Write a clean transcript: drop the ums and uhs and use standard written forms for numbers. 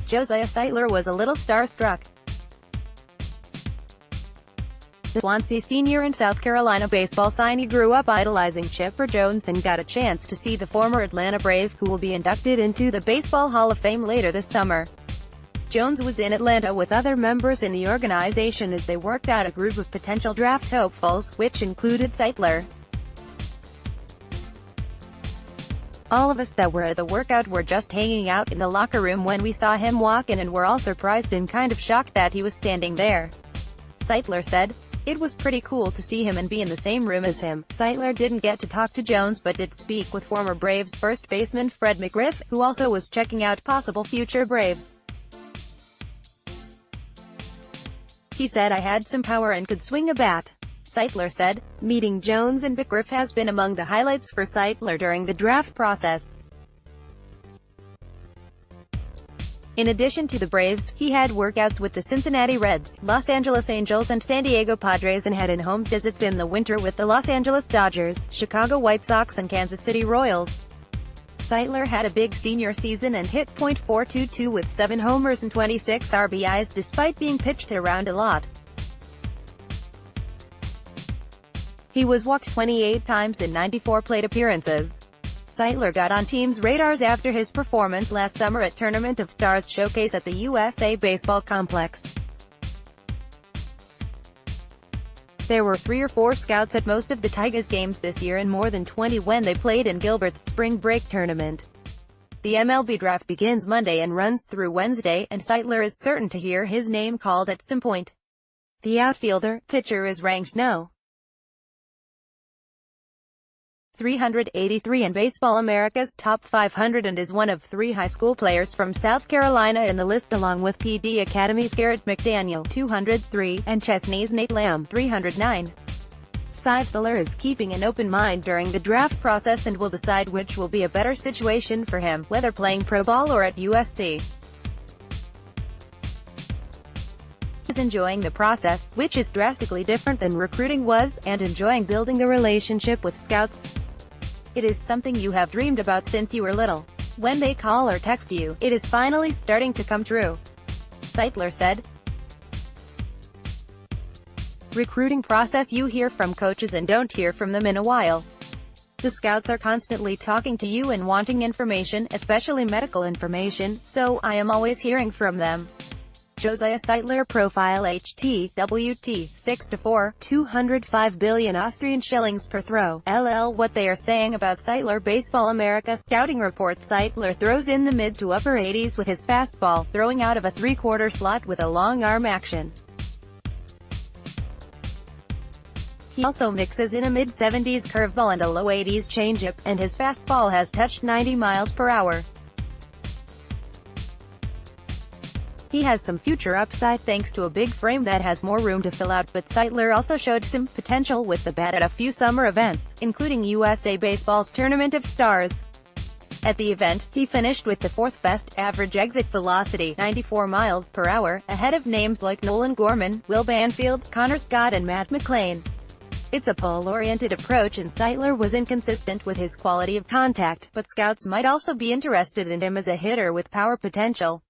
Josiah Sightler was a little starstruck. The Swansea senior and South Carolina baseball signee grew up idolizing Chipper Jones and got a chance to see the former Atlanta Brave, who will be inducted into the Baseball Hall of Fame later this summer. Jones was in Atlanta with other members in the organization as they worked out a group of potential draft hopefuls, which included Sightler. "All of us that were at the workout were just hanging out in the locker room when we saw him walk in and were all surprised and kind of shocked that he was standing there," Sightler said. "It was pretty cool to see him and be in the same room as him." Sightler didn't get to talk to Jones but did speak with former Braves first baseman Fred McGriff, who also was checking out possible future Braves. "He said I had some power and could swing a bat," Sightler said. Meeting Jones and McGriff has been among the highlights for Sightler during the draft process. In addition to the Braves, he had workouts with the Cincinnati Reds, Los Angeles Angels and San Diego Padres, and had in-home visits in the winter with the Los Angeles Dodgers, Chicago White Sox and Kansas City Royals. Sightler had a big senior season and hit .422 with 7 homers and 26 RBIs despite being pitched around a lot. He was walked 28 times in 94 plate appearances. Sightler got on teams' radars after his performance last summer at Tournament of Stars showcase at the USA Baseball Complex. There were 3 or 4 scouts at most of the Tigers games this year and more than 20 when they played in Gilbert's spring break tournament. The MLB draft begins Monday and runs through Wednesday, and Sightler is certain to hear his name called at some point. The outfielder, pitcher is ranked No. 383 in Baseball America's Top 500 and is one of 3 high school players from South Carolina in the list, along with PD Academy's Garrett McDaniel, 203, and Chesney's Nate Lamb, 309. Sightler is keeping an open mind during the draft process and will decide which will be a better situation for him, whether playing pro ball or at USC. Is enjoying the process, which is drastically different than recruiting was, and enjoying building the relationship with scouts. It is something you have dreamed about since you were little. When they call or text you, it is finally starting to come true," Sightler said. Recruiting process: you hear from coaches and don't hear from them in a while. The scouts are constantly talking to you and wanting information, especially medical information, so I am always hearing from them. Josiah Sightler profile: HTWT 6-4, 205 billion Austrian shillings per throw. What they are saying about Sightler. Baseball America scouting report: Sightler throws in the mid to upper 80s with his fastball, throwing out of a 3/4 slot with a long arm action. He also mixes in a mid-70s curveball and a low 80s changeup, and his fastball has touched 90 miles per hour. He has some future upside thanks to a big frame that has more room to fill out, but Sightler also showed some potential with the bat at a few summer events, including USA Baseball's Tournament of Stars. At the event, he finished with the 4th best average exit velocity, 94 miles per hour, ahead of names like Nolan Gorman, Will Banfield, Connor Scott and Matt McLain. It's a pull-oriented approach, and Sightler was inconsistent with his quality of contact, but scouts might also be interested in him as a hitter with power potential.